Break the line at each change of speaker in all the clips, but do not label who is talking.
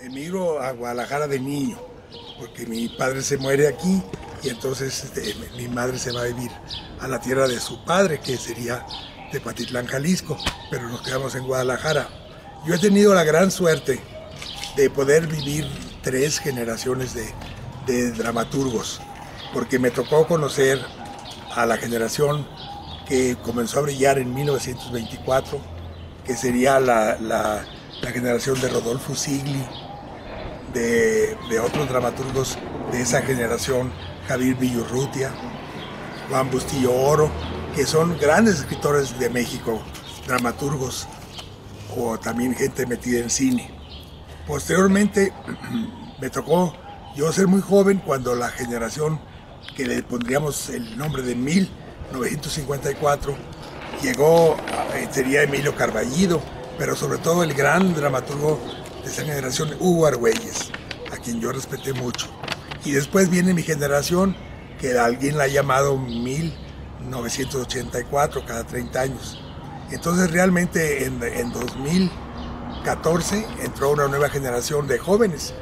Emigro a Guadalajara de niño, porque mi padre se muere aquí y entonces mi madre se va a vivir a la tierra de su padre, que sería Tepatitlán, Jalisco, pero nos quedamos en Guadalajara. Yo he tenido la gran suerte de poder vivir 3 generaciones de dramaturgos, porque me tocó conocer a la generación que comenzó a brillar en 1924, que sería la generación de Rodolfo Sigli, de otros dramaturgos de esa generación, Javier Villurrutia, Juan Bustillo Oro, que son grandes escritores de México, dramaturgos, o también gente metida en cine. Posteriormente me tocó yo ser muy joven cuando la generación que le pondríamos el nombre de 1954 llegó, sería Emilio Carballido, pero sobre todo el gran dramaturgo de esa generación, Hugo Argüelles, a quien yo respeté mucho. Y después viene mi generación, que alguien la ha llamado 1984, cada 30 años. Entonces realmente en 2014 entró una nueva generación de jóvenes.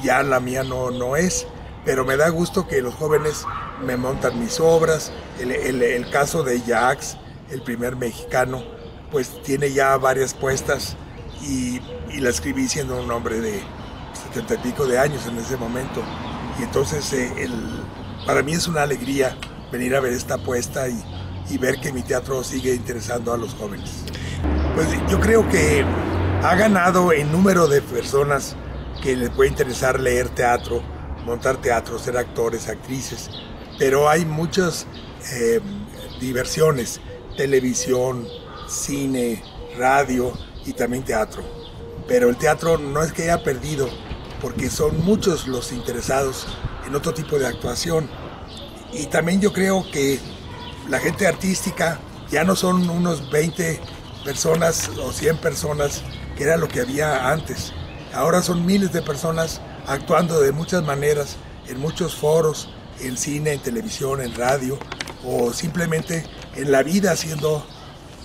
Ya la mía no es, pero me da gusto que los jóvenes me montan mis obras. El caso de Jacques, el primer mexicano, pues tiene ya varias puestas y la escribí siendo un hombre de 70 y pico de años en ese momento. Y entonces para mí es una alegría venir a ver esta puesta y ver que mi teatro sigue interesando a los jóvenes. Pues yo creo que ha ganado en número de personas que les puede interesar leer teatro, montar teatro, ser actores, actrices, pero hay muchas diversiones, televisión, cine, radio y también teatro. Pero el teatro no es que haya perdido, porque son muchos los interesados en otro tipo de actuación. Y también yo creo que la gente artística ya no son unos 20 personas o 100 personas, que era lo que había antes. Ahora son miles de personas actuando de muchas maneras, en muchos foros, en cine, en televisión, en radio, o simplemente en la vida siendo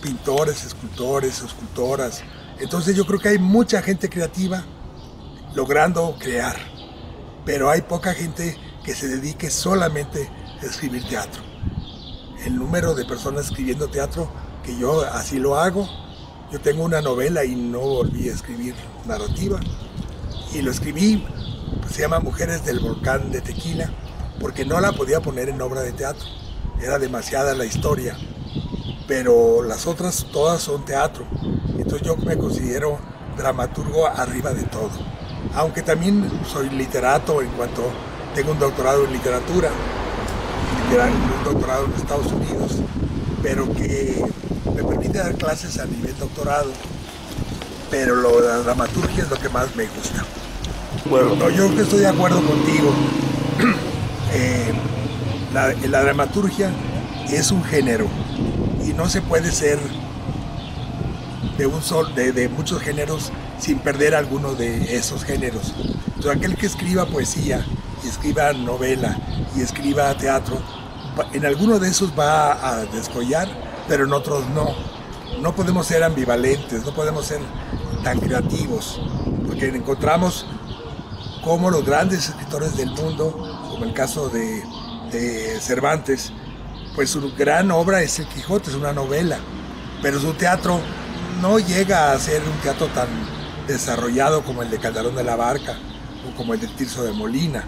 pintores, escultores, escultoras. Entonces yo creo que hay mucha gente creativa logrando crear, pero hay poca gente que se dedique solamente a escribir teatro. El número de personas escribiendo teatro, que yo así lo hago. Yo tengo una novela y no volví a escribir narrativa, y lo escribí, pues, se llama Mujeres del Volcán de Tequila, porque no la podía poner en obra de teatro, era demasiada la historia, pero las otras todas son teatro. Entonces yo me considero dramaturgo arriba de todo, aunque también soy literato en cuanto tengo un doctorado en literatura, un doctorado en Estados Unidos, pero que me permite dar clases a nivel doctorado, pero la dramaturgia es lo que más me gusta. Bueno, no, yo creo que estoy de acuerdo contigo. La dramaturgia es un género y no se puede ser de muchos géneros sin perder alguno de esos géneros. Entonces, aquel que escriba poesía y escriba novela y escriba teatro, en alguno de esos va a descollar, pero en otros no. No podemos ser ambivalentes, no podemos ser tan creativos, porque encontramos como los grandes escritores del mundo, como el caso de Cervantes, pues su gran obra es El Quijote, es una novela, pero su teatro no llega a ser un teatro tan desarrollado como el de Calderón de la Barca o como el de Tirso de Molina,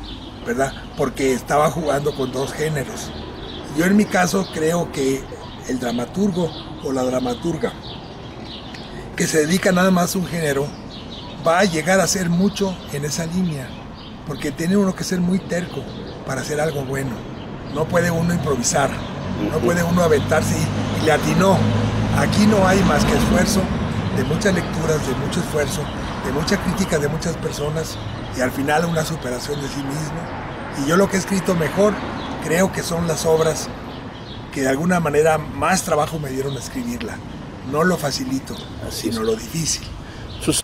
¿verdad? Porque estaba jugando con dos géneros. Yo en mi caso creo que el dramaturgo o la dramaturga que se dedica nada más a un género va a llegar a hacer mucho en esa línea, porque tiene uno que ser muy terco para hacer algo bueno. No puede uno improvisar, no puede uno aventarse y le atinó. Aquí no hay más que esfuerzo, de muchas lecturas, de mucho esfuerzo, de mucha crítica de muchas personas y al final una superación de sí mismo. Y yo lo que he escrito mejor creo que son las obras que de alguna manera más trabajo me dieron a escribirla. No lo facilito, sino lo difícil.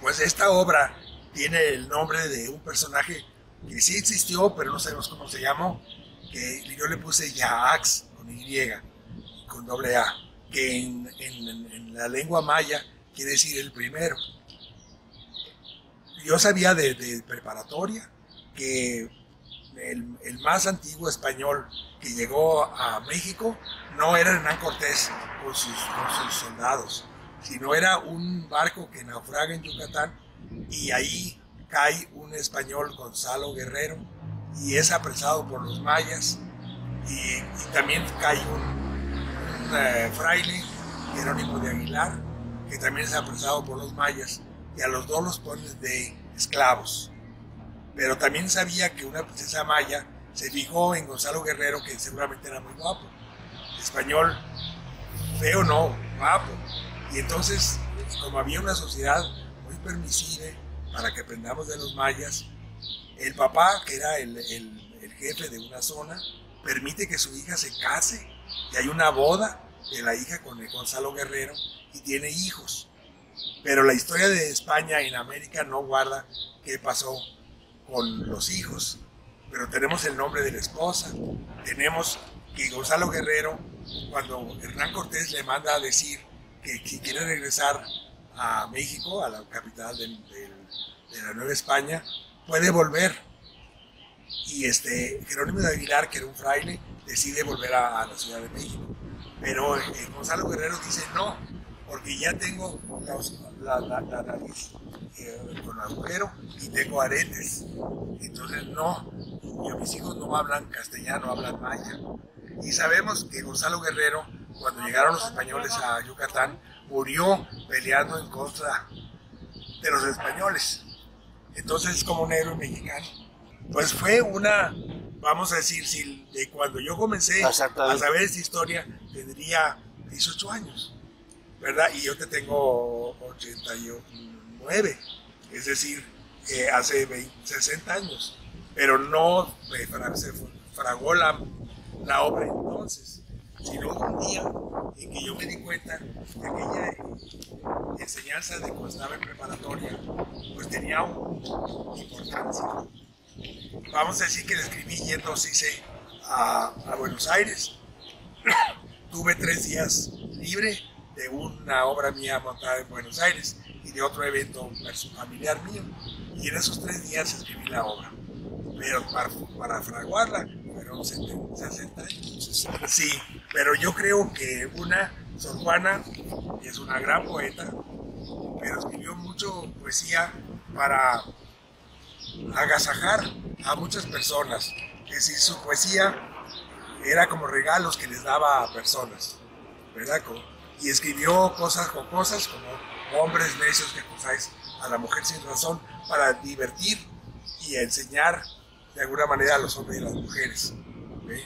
Pues esta obra tiene el nombre de un personaje que sí existió, pero no sabemos cómo se llamó, que yo le puse Jacques con Y, con doble A, que en la lengua maya quiere decir el primero. yo sabía de preparatoria que el más antiguo español que llegó a México no era Hernán Cortés con sus soldados, sino era un barco que naufraga en Yucatán y ahí cae un español, Gonzalo Guerrero, y es apresado por los mayas, y también cae un fraile, Jerónimo de Aguilar, que también es apresado por los mayas, y a los dos los ponen de esclavos. Pero también sabía que una princesa maya se fijó en Gonzalo Guerrero, que seguramente era muy guapo, español, feo no, guapo. Y entonces, como había una sociedad muy permisiva para que aprendamos de los mayas, el papá, que era el jefe de una zona, permite que su hija se case, y hay una boda de la hija con el Gonzalo Guerrero, y tiene hijos. Pero la historia de España en América no guarda qué pasó con los hijos, pero tenemos el nombre de la esposa, tenemos que Gonzalo Guerrero, cuando Hernán Cortés le manda a decir que si quiere regresar a México, a la capital de la Nueva España, puede volver. Y Jerónimo de Aguilar, que era un fraile, decide volver a la Ciudad de México. Pero Gonzalo Guerrero dice no, porque ya tengo la nariz con agujero y tengo aretes. Entonces no, mis hijos no hablan castellano, hablan maya. Y sabemos que Gonzalo Guerrero, cuando llegaron los españoles a Yucatán, murió peleando en contra de los españoles. Entonces es como un héroe mexicano. Pues fue una, vamos a decir, si de cuando yo comencé a saber esta historia, tendría 18 años, ¿verdad? Y yo te tengo 89, es decir, hace 60 años. Pero no se fragó la obra entonces, sino un día en que yo me di cuenta que aquella enseñanza de cuando estaba en preparatoria pues tenía una importancia. Vamos a decir que la escribí yendo a Buenos Aires. Tuve 3 días libre de una obra mía montada en Buenos Aires y de otro evento familiar mío, y en esos 3 días escribí la obra. Pero para fraguarla fueron 60 años. Sí, pero yo creo que Sor Juana es una gran poeta, pero escribió mucho poesía para agasajar a muchas personas. Es decir, su poesía era como regalos que les daba a personas, ¿verdad? Y escribió cosas jocosas como hombres necios que acusáis a la mujer sin razón, para divertir y enseñar de alguna manera a los hombres y a las mujeres, ¿sí?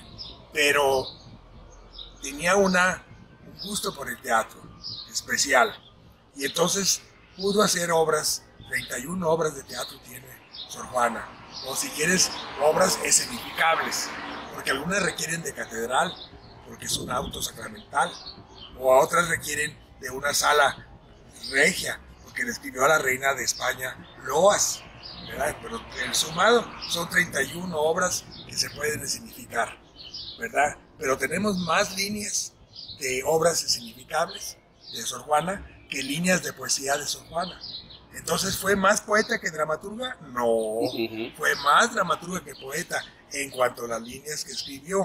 Pero tenía un gusto por el teatro especial, y entonces pudo hacer obras, 31 obras de teatro tiene Sor Juana, o si quieres, obras escenificables, porque algunas requieren de catedral, porque es un auto sacramental, o a otras requieren de una sala regia, porque le escribió a la reina de España loas, ¿verdad? Pero el sumado son 31 obras que se pueden escenificar, ¿verdad? Pero tenemos más líneas de obras escenificables de Sor Juana que líneas de poesía de Sor Juana. Entonces, ¿fue más poeta que dramaturga? No, fue más dramaturga que poeta en cuanto a las líneas que escribió.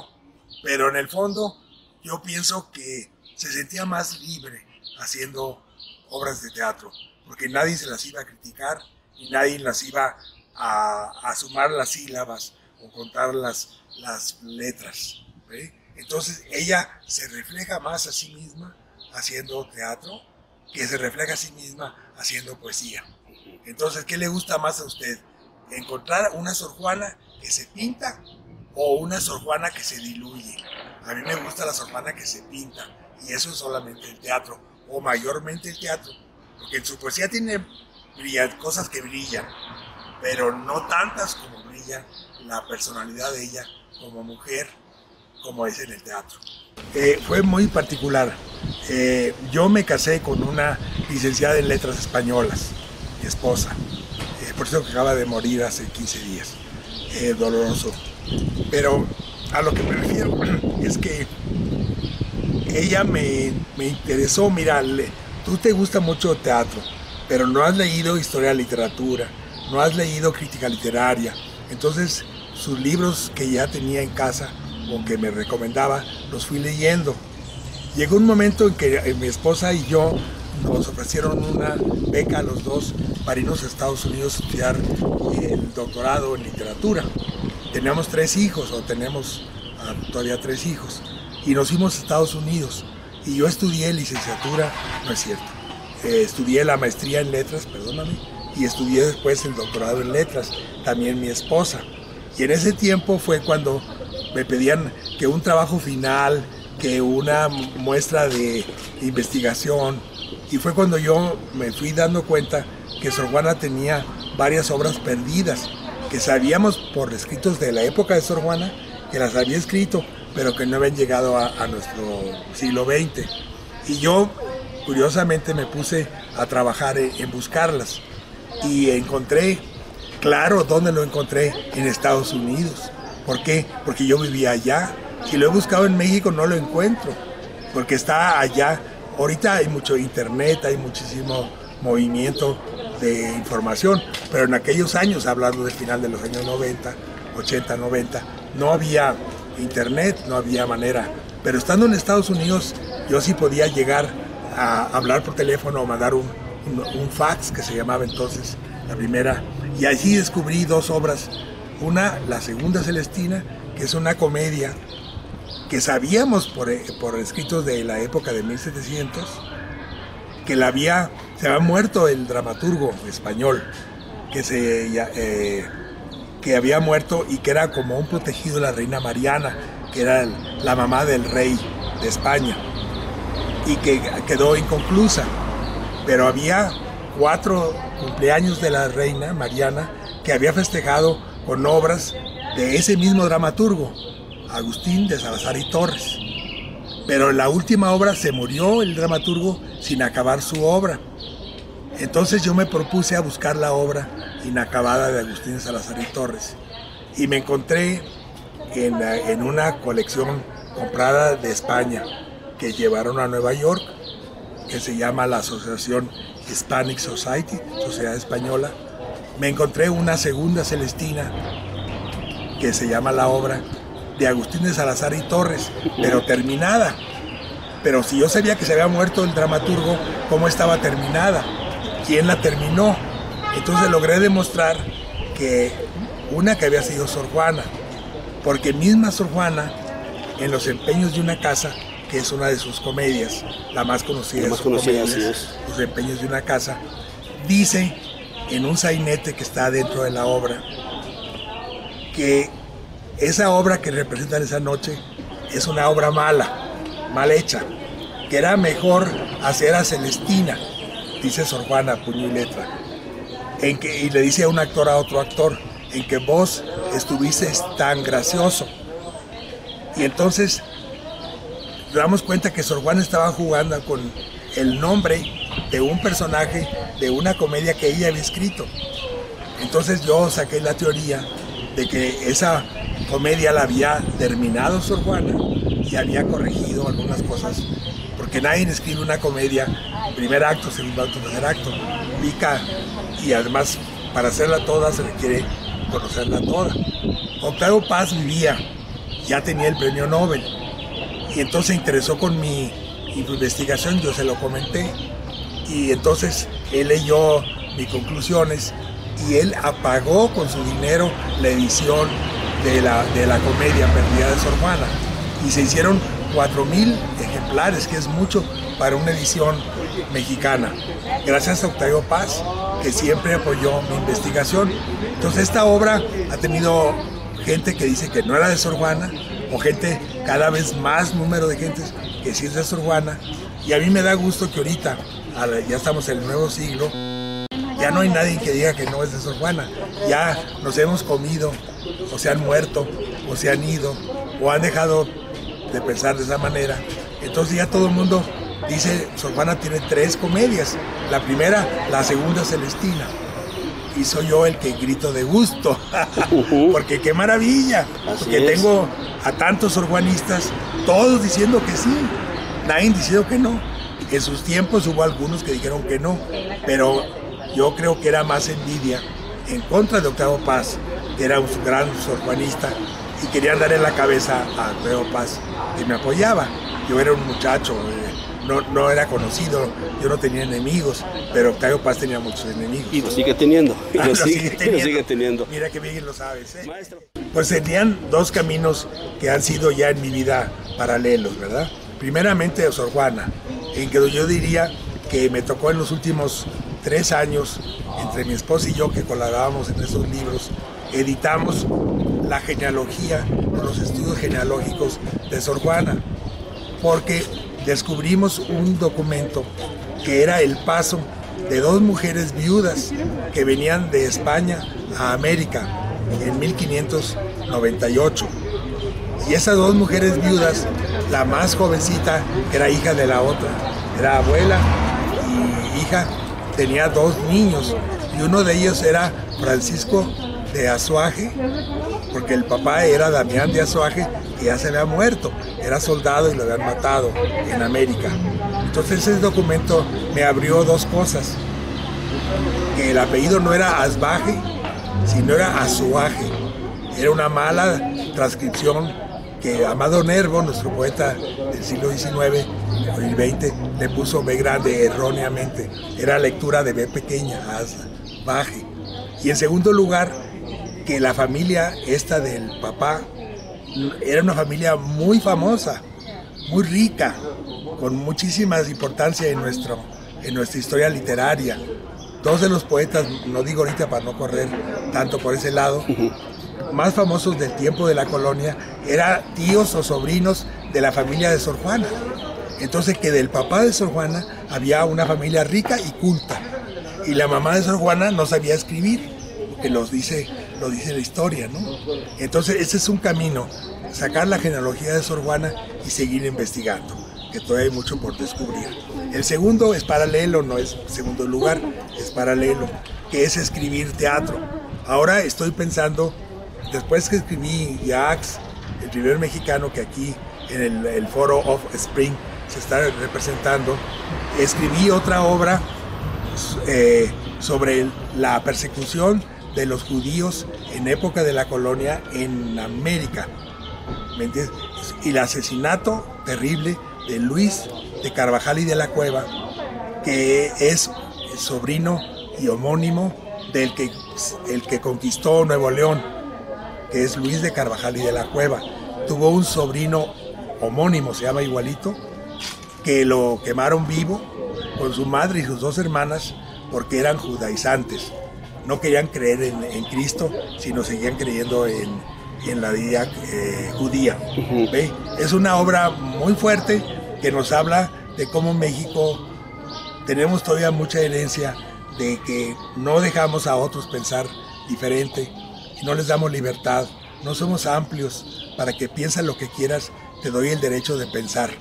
Pero en el fondo, yo pienso que se sentía más libre haciendo obras de teatro, porque nadie se las iba a criticar y nadie las iba a sumar las sílabas o contar las letras, ¿sí? Entonces ella se refleja más a sí misma haciendo teatro que se refleja a sí misma haciendo poesía. Entonces, ¿qué le gusta más a usted? ¿Encontrar una Sor Juana que se pinta o una Sor Juana que se diluye? A mí me gusta la Sor Juana que se pinta, y eso es solamente el teatro, o mayormente el teatro, porque en su poesía tiene cosas que brillan, pero no tantas como brilla la personalidad de ella como mujer, como es en el teatro. Fue muy particular. Yo me casé con una licenciada en letras españolas, mi esposa, por eso que acaba de morir hace 15 días, doloroso. Pero a lo que me refiero es que ella me interesó. Mira, tú te gusta mucho teatro, pero no has leído historia de literatura, no has leído crítica literaria. Entonces sus libros que ya tenía en casa o que me recomendaba, los fui leyendo. Llegó un momento en que mi esposa y yo nos ofrecieron una beca a los dos para irnos a Estados Unidos a estudiar el doctorado en literatura. Teníamos 3 hijos, o tenemos todavía 3 hijos, y nos fuimos a Estados Unidos. Y yo estudié licenciatura, no es cierto, estudié la maestría en letras, perdóname, y estudié después el doctorado en letras, también mi esposa. Y en ese tiempo fue cuando me pedían que un trabajo final, que una muestra de investigación, y fue cuando yo me fui dando cuenta que Sor Juana tenía varias obras perdidas, que sabíamos por escritos de la época de Sor Juana, que las había escrito, pero que no habían llegado a nuestro siglo XX. Y yo, curiosamente, me puse a trabajar en buscarlas, y encontré, claro, ¿dónde lo encontré? En Estados Unidos. ¿Por qué? Porque yo vivía allá. Si lo he buscado en México no lo encuentro, porque está allá. Ahorita hay mucho internet, hay muchísimo movimiento de información, pero en aquellos años, hablando del final de los años 90, 80, 90, no había internet, no había manera. Pero estando en Estados Unidos, yo sí podía llegar a hablar por teléfono o mandar un fax, que se llamaba entonces la primera, y allí descubrí 2 obras. Una, La Segunda Celestina, que es una comedia que sabíamos por escritos de la época de 1700, que se había muerto el dramaturgo español, que había muerto, y que era como un protegido de la reina Mariana, que era la mamá del rey de España, y que quedó inconclusa. Pero había 4 cumpleaños de la reina Mariana que había festejado con obras de ese mismo dramaturgo, Agustín de Salazar y Torres. Pero en la última obra se murió el dramaturgo sin acabar su obra. Entonces yo me propuse a buscar la obra inacabada de Agustín de Salazar y Torres, y me encontré en una colección comprada de España que llevaron a Nueva York, que se llama la Asociación Hispanic Society, Sociedad Española. Me encontré una Segunda Celestina, que se llama la obra de Agustín de Salazar y Torres, pero terminada. Pero si yo sabía que se había muerto el dramaturgo, ¿cómo estaba terminada? ¿Quién la terminó? Entonces logré demostrar que había sido Sor Juana, porque misma Sor Juana, en Los Empeños de una Casa, que es una de sus comedias, la más conocida de sus comedias, Los Empeños de una Casa, dice en un sainete que está dentro de la obra, que esa obra que representan esa noche es una obra mal hecha, que era mejor hacer a Celestina, dice Sor Juana, puño y letra, y le dice a un actor a otro actor, en que vos estuviste tan gracioso. Y entonces nos damos cuenta que Sor Juana estaba jugando con el nombre de un personaje de una comedia que ella había escrito. Entonces yo saqué la teoría de que esa comedia la había terminado Sor Juana y había corregido algunas cosas, porque nadie escribe una comedia primer acto, segundo acto, tercer acto, pica, y además para hacerla toda se requiere conocerla toda. Octavio Paz vivía, ya tenía el premio Nobel, y entonces se interesó con mi investigación, yo se lo comenté, y entonces él leyó mis conclusiones y él apagó con su dinero la edición de la comedia perdida de Sor Juana, y se hicieron 4,000 ejemplares, que es mucho para una edición mexicana, gracias a Octavio Paz, que siempre apoyó mi investigación. Entonces esta obra ha tenido gente que dice que no era de Sor Juana, o gente, cada vez más número de gente que sí es de Sor Juana, y a mí me da gusto que ahorita, ya estamos en el nuevo siglo, ya no hay nadie que diga que no es de Sor Juana. Ya nos hemos comido, o se han muerto, o se han ido, o han dejado de pensar de esa manera. Entonces ya todo el mundo dice, Sor Juana tiene 3 comedias. La primera, La Segunda Celestina. Y soy yo el que grito de gusto, porque qué maravilla, porque tengo a tantos sorjuanistas, todos diciendo que sí, nadie diciendo que no. En sus tiempos hubo algunos que dijeron que no, pero yo creo que era más envidia en contra de Octavio Paz, que era un gran sorjuanista, y querían darle la cabeza a Octavio Paz, que me apoyaba. Yo era un muchacho, no era conocido, yo no tenía enemigos, pero Octavio Paz tenía muchos enemigos.
Y lo sigue teniendo.
Lo sigue
teniendo.
Mira que bien lo sabes, ¿eh?
Maestro.
Pues serían dos caminos que han sido ya en mi vida paralelos, ¿verdad? Primeramente Sor Juana, en que yo diría que me tocó en los últimos 3 años, entre mi esposa y yo, que colaborábamos en esos libros, editamos la genealogía, los estudios genealógicos de Sor Juana, porque descubrimos un documento que era el paso de 2 mujeres viudas que venían de España a América en 1598. Y esas 2 mujeres viudas, la más jovencita era hija de la otra, era abuela y hija, tenía 2 niños, y uno de ellos era Francisco de Azuaje, porque el papá era Damián de Azuaje, que ya se había muerto, era soldado y lo habían matado en América. Entonces ese documento me abrió 2 cosas, que el apellido no era Asbaje, sino era Azuaje. Era una mala transcripción que Amado Nervo, nuestro poeta del siglo XIX y XX, le puso B grande erróneamente. Era lectura de B pequeña, Asbaje. Y en segundo lugar, que la familia esta del papá era una familia muy famosa, muy rica, con muchísima importancia en nuestra historia literaria. 2 de los poetas, no digo ahorita para no correr tanto por ese lado, más famosos del tiempo de la colonia, eran tíos o sobrinos de la familia de Sor Juana. Entonces que del papá de Sor Juana había una familia rica y culta, y la mamá de Sor Juana no sabía escribir, que lo dice la historia, ¿no? Entonces ese es un camino, sacar la genealogía de Sor Juana y seguir investigando, que todavía hay mucho por descubrir. El segundo es paralelo, no es segundo lugar, es paralelo, que es escribir teatro. Ahora estoy pensando, después que escribí Yax, el primer mexicano que aquí en el Foro of Spring se está representando, escribí otra obra sobre la persecución de los judíos en época de la colonia en América, ¿me entiendes? Y el asesinato terrible de Luis de Carvajal y de la Cueva, que es el sobrino y homónimo del que conquistó Nuevo León, que es Luis de Carvajal y de la Cueva. Tuvo un sobrino homónimo, se llama igualito, que lo quemaron vivo con su madre y sus 2 hermanas porque eran judaizantes. No querían creer en Cristo, sino seguían creyendo en la deidad judía. ¿Ve? Es una obra muy fuerte que nos habla de cómo México tenemos todavía mucha herencia de que no dejamos a otros pensar diferente, y no les damos libertad, no somos amplios para que pienses lo que quieras, te doy el derecho de pensar,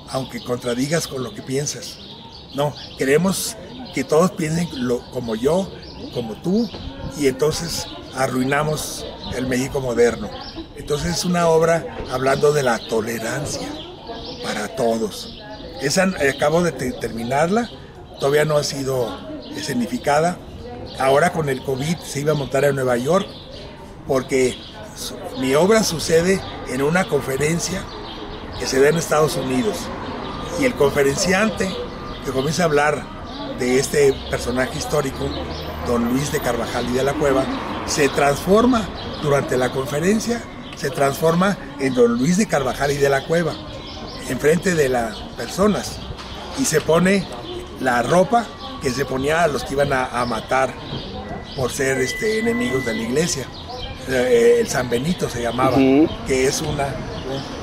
aunque contradigas con lo que piensas. No, queremos que todos piensen como yo, como tú, y entonces arruinamos el México moderno. Entonces es una obra hablando de la tolerancia para todos. Esa acabo de terminarla, todavía no ha sido escenificada. Ahora con el COVID se iba a montar en Nueva York, porque mi obra sucede en una conferencia que se da en Estados Unidos, y el conferenciante que comienza a hablar de este personaje histórico, don Luis de Carvajal y de la Cueva, se transforma durante la conferencia, se transforma en don Luis de Carvajal y de la Cueva, enfrente de las personas, y se pone la ropa que se ponía a los que iban a matar por ser enemigos de la iglesia. El San Benito se llamaba, que es una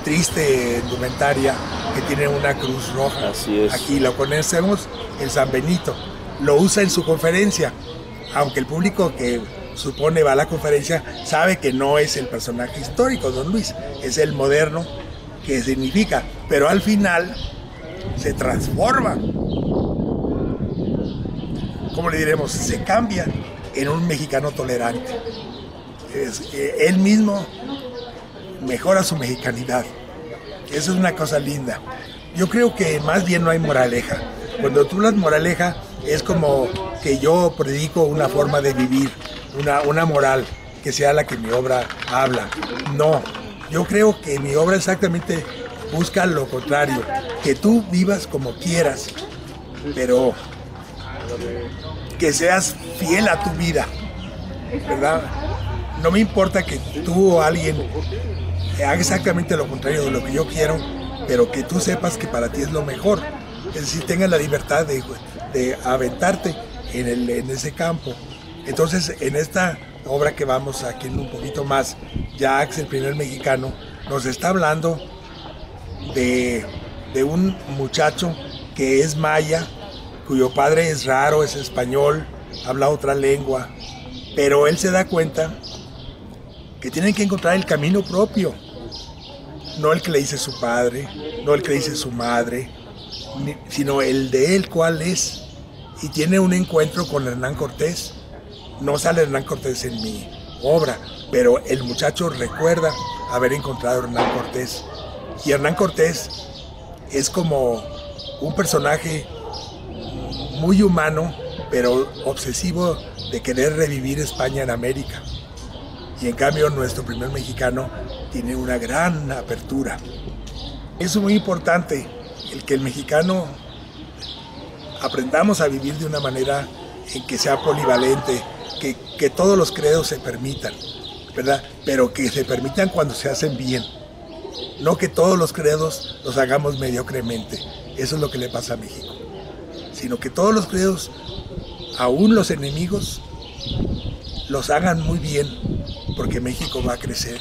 triste indumentaria que tiene una cruz roja.
Así es.
Aquí lo conocemos, el San Benito. Lo usa en su conferencia, aunque el público que supone va a la conferencia sabe que no es el personaje histórico, don Luis, es el moderno que significa, pero al final se transforma. ¿Cómo le diremos? Se cambia en un mexicano tolerante. Él mismo mejora su mexicanidad. Eso es una cosa linda. Yo creo que más bien no hay moraleja. Cuando tú hablas moraleja es como que yo predico una forma de vivir. una moral que sea la que mi obra habla. No, yo creo que mi obra exactamente busca lo contrario, que tú vivas como quieras, pero que seas fiel a tu vida, ¿verdad? No me importa que tú o alguien haga exactamente lo contrario de lo que yo quiero, pero que tú sepas que para ti es lo mejor. Es decir, tengas la libertad de aventarte en ese campo. Entonces, en esta obra que vamos aquí en un poquito más, Jacques, el primer mexicano, nos está hablando de un muchacho que es maya, cuyo padre es raro, es español, habla otra lengua, pero él se da cuenta que tienen que encontrar el camino propio, no el que le dice su padre, no el que le dice su madre, sino el de él, cuál es. Y tiene un encuentro con Hernán Cortés. No sale Hernán Cortés en mi obra, pero el muchacho recuerda haber encontrado a Hernán Cortés. Y Hernán Cortés es como un personaje muy humano, pero obsesivo de querer revivir España en América. Y en cambio nuestro primer mexicano tiene una gran apertura. Es muy importante el que el mexicano aprendamos a vivir de una manera en que sea polivalente, que todos los credos se permitan, ¿verdad? Pero que se permitan cuando se hacen bien. No que todos los credos los hagamos mediocremente. Eso es lo que le pasa a México. Sino que todos los credos, aún los enemigos, los hagan muy bien, porque México va a crecer.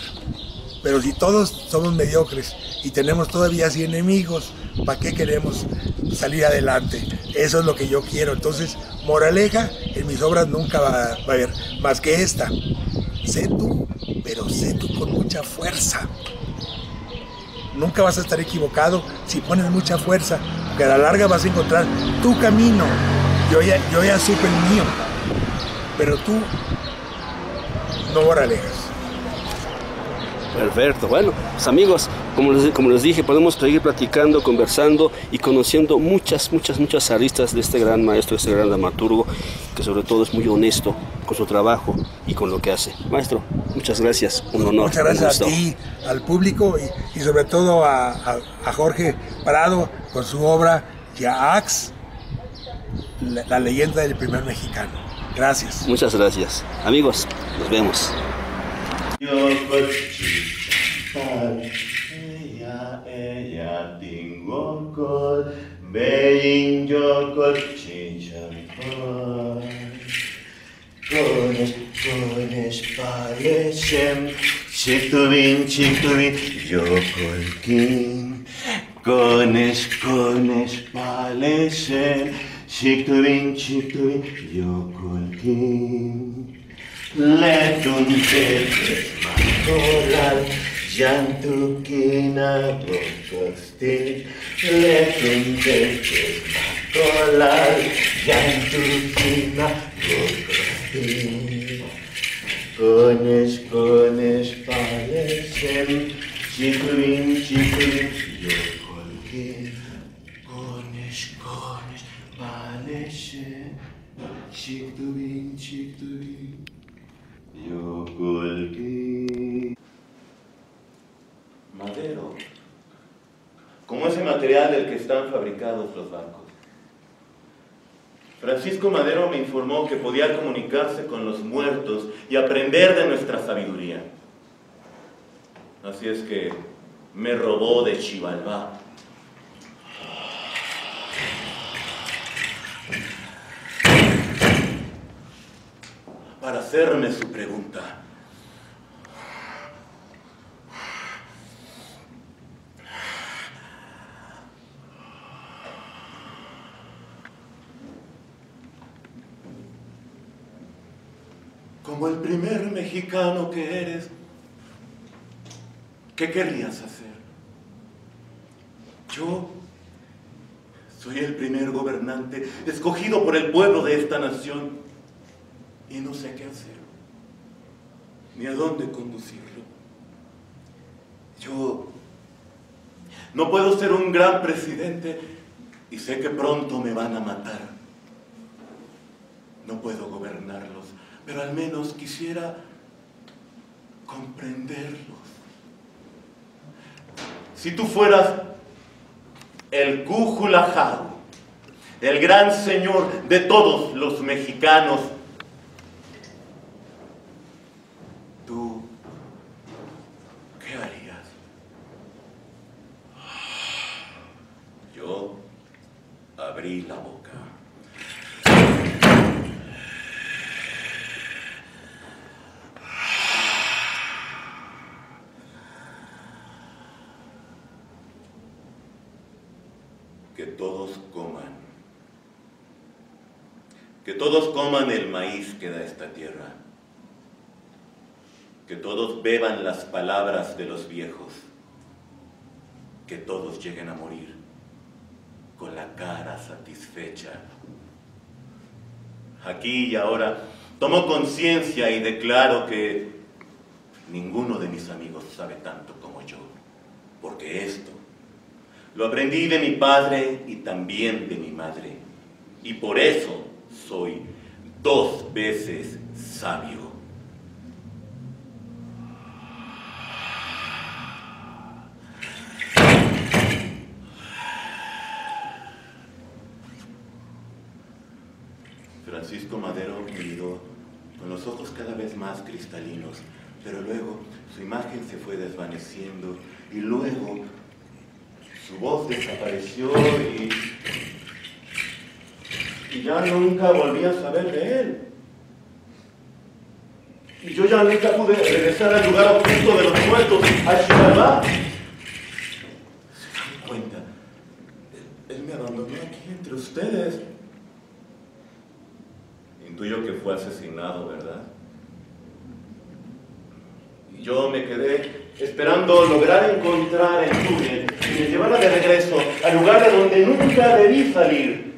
Pero si todos somos mediocres y tenemos todavía así enemigos, ¿para qué queremos salir adelante? Eso es lo que yo quiero. Entonces, moraleja, en mis obras nunca va a haber más que esta. Sé tú, pero sé tú con mucha fuerza. Nunca vas a estar equivocado si pones mucha fuerza, porque a la larga vas a encontrar tu camino. Yo ya supe el mío, pero tú no moralejas.
Perfecto. Bueno, pues amigos, como les dije, podemos seguir platicando, conversando y conociendo muchas aristas de este gran maestro, de este gran dramaturgo, que sobre todo es muy honesto con su trabajo y con lo que hace. Maestro, muchas gracias, un honor.
Muchas gracias a ti, al público y sobre todo a Jorge Prado con su obra Jacques, la leyenda del primer mexicano. Gracias.
Muchas gracias. Amigos, nos vemos.
Ella tingo col bein yo col chinchampa cones palesem chitubin yo col kin cones palesem chitubin yo col kin letun te makoral Jantukina bokostik, letuntekes makolal, Jantukina bokostik. Kones palesem, chikuin, yokolkin. Kones palesem, chikuin, yokolkin. Madero, como ese material del que están fabricados los barcos. Francisco Madero me informó que podía comunicarse con los muertos y aprender de nuestra sabiduría. Así es que me robó de Xibalbá. Para hacerme su pregunta. Como el primer mexicano que eres, ¿qué querrías hacer? Yo soy el primer gobernante escogido por el pueblo de esta nación y no sé qué hacer, ni a dónde conducirlo. Yo no puedo ser un gran presidente y sé que pronto me van a matar. No puedo gobernarlos pero al menos quisiera comprenderlos. Si tú fueras el Cújula Jau, el gran señor de todos los mexicanos, ¿tú qué harías? Yo abrí la boca. Que todos coman. Que todos coman el maíz que da esta tierra. Que todos beban las palabras de los viejos. Que todos lleguen a morir con la cara satisfecha. Aquí y ahora tomo conciencia y declaro que ninguno de mis amigos sabe tanto como yo, porque esto lo aprendí de mi padre y también de mi madre, y por eso soy 2 veces sabio. Francisco Madero miró con los ojos cada vez más cristalinos, pero luego su imagen se fue desvaneciendo y luego su voz desapareció y ya nunca volví a saber de él. Y yo ya nunca pude regresar al lugar oculto de los muertos, a Xibalbá. ¿Se dan cuenta? Él me abandonó aquí entre ustedes. Intuyo que fue asesinado, ¿verdad? Y yo me quedé esperando lograr encontrar el túnel y me llevara de regreso al lugar de donde nunca debí salir.